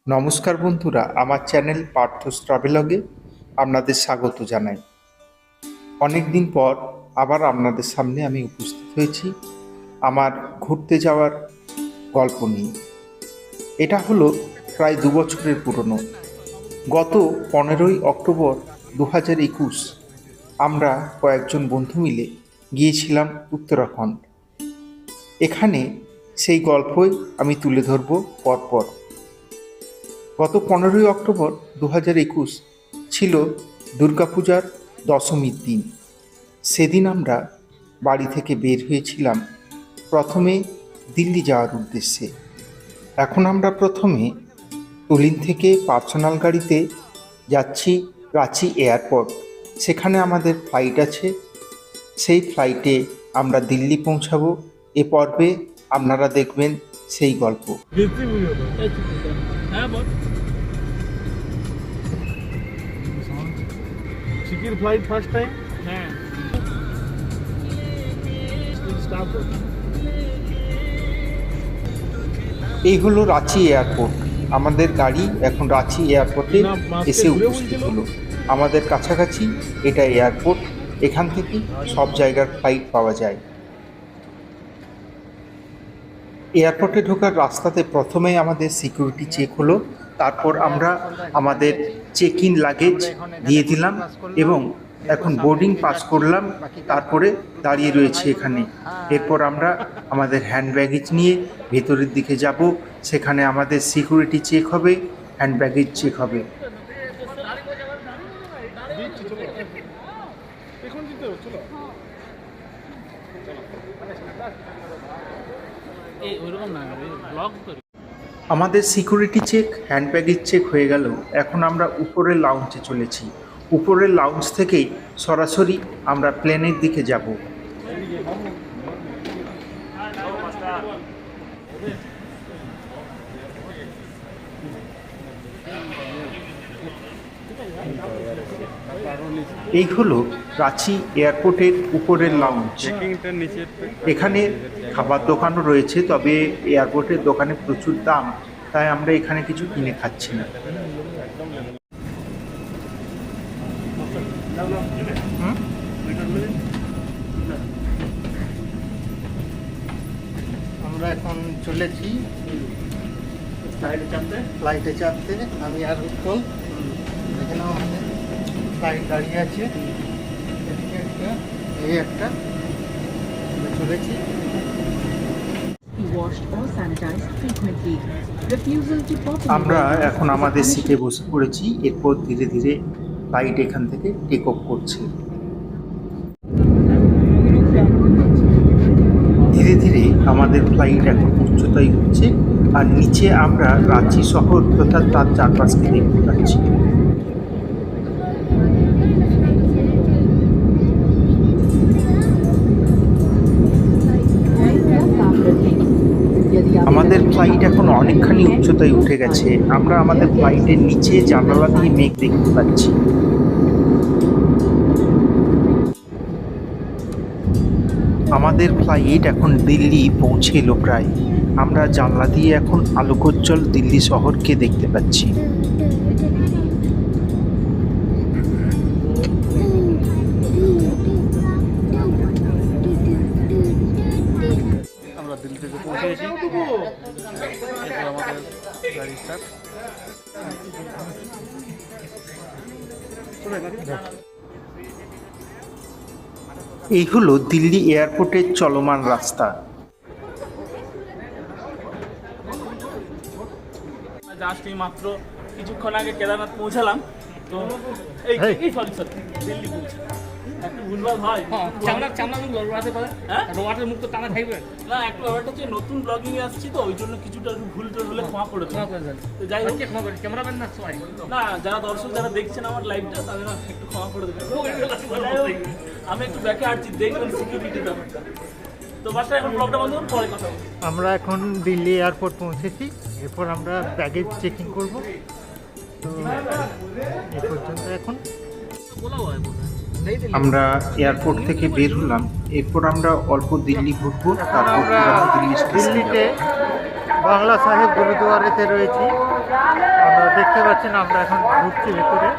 নমস্কার বন্ধুরা, আমার চ্যানেল পার্থস ট্রাভেলগে আপনাদের স্বাগত জানাই। অনেক দিন পর আবার আপনাদের সামনে আমি উপস্থিত হয়েছি আমার ঘুরতে যাওয়ার গল্প নিয়ে। এটা হলো প্রায় 2 বছরের পুরনো। গত 15ই অক্টোবর 2021 আমরা কয়েকজন বন্ধু মিলে গিয়েছিলাম উত্তরাখণ্ড। এখানে সেই গল্পই আমি তুলে ধরব পরপর। গত 15ই অক্টোবর 2021 ছিল দুর্গাপূজার দশমীর দিন। সেদিন আমরা বাড়ি থেকে বের হয়েছিলাম প্রথমে দিল্লি যাওয়ার উদ্দেশ্যে। এখন আমরা প্রথমে তুলিন থেকে পার্সোনাল গাড়িতে যাচ্ছি রাঁচি এয়ারপোর্ট। সেখানে আমাদের ফ্লাইট আছে। সেই ফ্লাইটে আমরা দিল্লি পৌঁছাবো। এ পর্বে আপনারা দেখবেন সেই গল্প। চিকির ফ্লাইট ফার্স্ট টাইম। হ্যাঁ, এই হলো রাঁচি এয়ারপোর্ট। আমাদের গাড়ি এখন রাঁচি এয়ারপোর্টে এসে উপস্থিত হলো। আমাদের কাছাকাছি এটা এয়ারপোর্ট। এখান থেকে সব জায়গার ফ্লাইট পাওয়া যায়। এয়ারপোর্টে ঢোকার রাস্তাতে প্রথমেই আমাদের সিকিউরিটি চেক হলো। তারপর আমরা আমাদের চেক ইন লাগেজ দিয়ে দিলাম এবং এখন বোর্ডিং পাস করলাম। তারপরে দাঁড়িয়ে রয়েছে এখানে। এরপর আমরা আমাদের হ্যান্ড ব্যাগেজ নিয়ে ভেতরের দিকে যাব। সেখানে আমাদের সিকিউরিটি চেক হবে, হ্যান্ড ব্যাগেজ চেক হবে। আমাদের security check, hand baggage check হয়ে গেল। এখন আমরা উপরের লাউঞ্জে চলেছি। উপরের লাউঞ্জ থেকেই সরাসরি আমরা প্লেনের দিকে যাব। এই হলো রাঁচি এয়ারপোর্টের উপরের লাউঞ্জ। এখানে খাবার দোকানও রয়েছে, তবে এয়ারপোর্টের দোকানে প্রচুর দাম, তাই আমরা এখানে কিছু কিনে খাচ্ছি না। আমরা এখন চলেছি ফ্লাইটে চাপতে। আমি আর উৎপল এখানে আমাদের ফ্লাইট দাঁড়িয়ে আছে। এদিকে একটা, এই একটা, চলেছি। আমরা এখন আমাদের সিটে বসে পড়েছি। এরপর ধীরে ধীরে ফ্লাইট এখান থেকে টেক অফ করছে। ধীরে ধীরে আমাদের ফ্লাইট এখন উচ্চতায় উঠছে, আর নিচে আমরা রাঁচি শহর তথা তার চারপাশকে দেখতে পাচ্ছি। আমাদের ফ্লাইট এখন অনেকখানি উচ্চতায় উঠে গেছে। আমরা আমাদের ফ্লাইটের নিচে জানালা দিয়ে মেঘ দেখতে পাচ্ছি। আমাদের ফ্লাইট এখন দিল্লি পৌঁছে এলো প্রায়। আমরা জানলা দিয়ে এখন আলোকোজ্জ্বল দিল্লি শহরকে দেখতে পাচ্ছি। আমরা দিল্লি থেকে পৌঁছে গেছি। আমাদের গাড়ি স্টার্ট। এই হলো দিল্লি এয়ারপোর্টের চলমান রাস্তা। জাস্ট এই মাত্র কিছুক্ষণ আগে কেদারনাথ পৌঁছালাম। তো এই সরি দিল্লি পৌঁছে একটু ভুলভাল হয়। চামড়া মুখ লড়াতে পারে, হ্যাঁ রোয়াটের মুখ তো টানা থাকবে না। একটু ব্যাপারটা হচ্ছে নতুন ব্লগিং এ আসছি, তো ওই জন্য কিছুটা একটু ভুল টুল হলে ক্ষমা করে দেন। তো যাই হোক, ক্যামেরাম্যান না সবাই না, যারা দর্শক যারা দেখছেন আমার লাইভটা তাদের একটু ক্ষমা করে দেবেন। আমি একটু ব্যাকে আসছি, দেখবেন সিকিউরিটি ব্যাপারটা। তো বাসায় এখন ব্লগটা বন্ধ করুন, পরে কথা বলবো। আমরা এখন দিল্লি এয়ারপোর্ট পৌঁছেছি। এরপর আমরা ব্যাগেজ চেকিং করব। তো এই পর্যন্ত এখন আমরা এয়ারপোর্ট থেকে বের হলাম। এরপর আমরা অল্প দিল্লি ঘুরবো, তারপর দিল্লি স্টেশনে বাংলা সাহেব গুরুদুয়ারেতে রয়েছি। আমরা দেখতে পাচ্ছেন আমরা এখন ঢুকছি ভেতরে।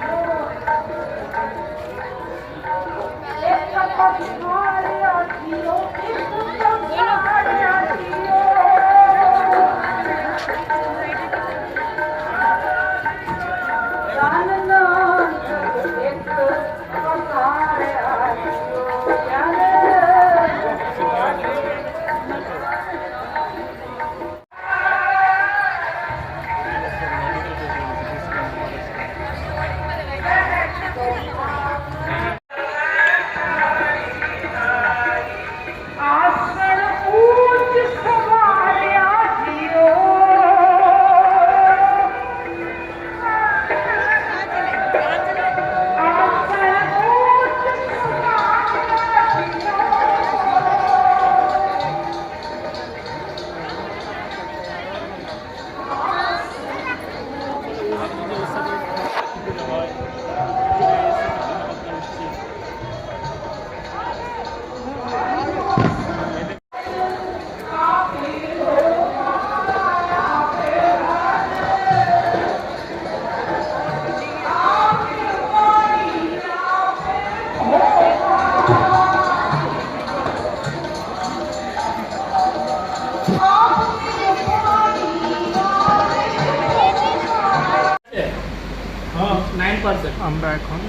আমরা এখন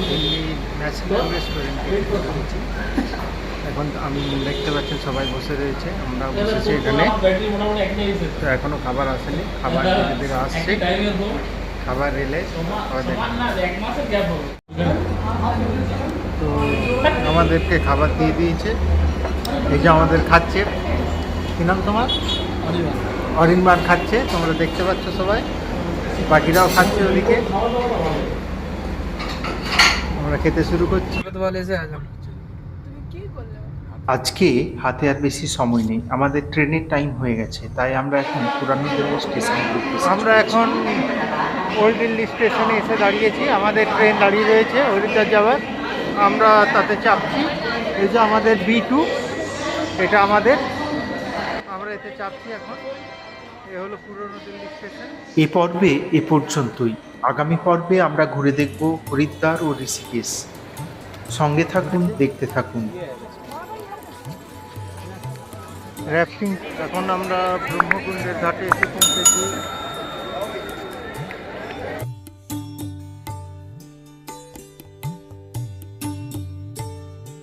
দিল্লি ন্যাশনাল রেস্টুরেন্টে রয়েছি। এখন আমি দেখতে পাচ্ছেন সবাই বসে রয়েছে, আমরা বসেছি এখানে। তো এখনো খাবার আসেনি, খাবার ধীরে ধীরে আসছে। খাবার এলে খাবার দেখবেন। তো আমাদেরকে খাবার দিয়ে দিয়েছে, এই যে আমাদের খাচ্ছে। কী নাম তোমার? অরিনবার খাচ্ছে, তোমরা দেখতে পাচ্ছ সবাই। বাকিরাও খাচ্ছে ওদিকে। আমরা খেতে শুরু করছি। আজকে হাতে আর বেশি সময় নেই, আমাদের ট্রেনের টাইম হয়ে গেছে, তাই আমরা এখন পুরানো দিল্লি স্টেশনে ঢুকতেছি। আমরা এখন ওল্ড দিল্লি স্টেশনে এসে দাঁড়িয়েছি। আমাদের ট্রেন দাঁড়িয়ে রয়েছে হরিদ্বার যাওয়ার। আমরা তাতে চাপছি। এই যে আমাদের B2, এটা আমাদের। আমরা এতে চাপছি এখন। এ হলো পুরনো দিল্লি স্টেশন। এ পর্বে এ পর্যন্তই। আগামী পর্বে আমরা ঘুরে দেখব হরিদ্বার ও ঋষিকেশ। সঙ্গে থাকুন, দেখতে থাকুন। র্যাফটিং। এখন আমরা ব্রহ্মকুণ্ডের ঘাটে এসে পৌঁছেছি।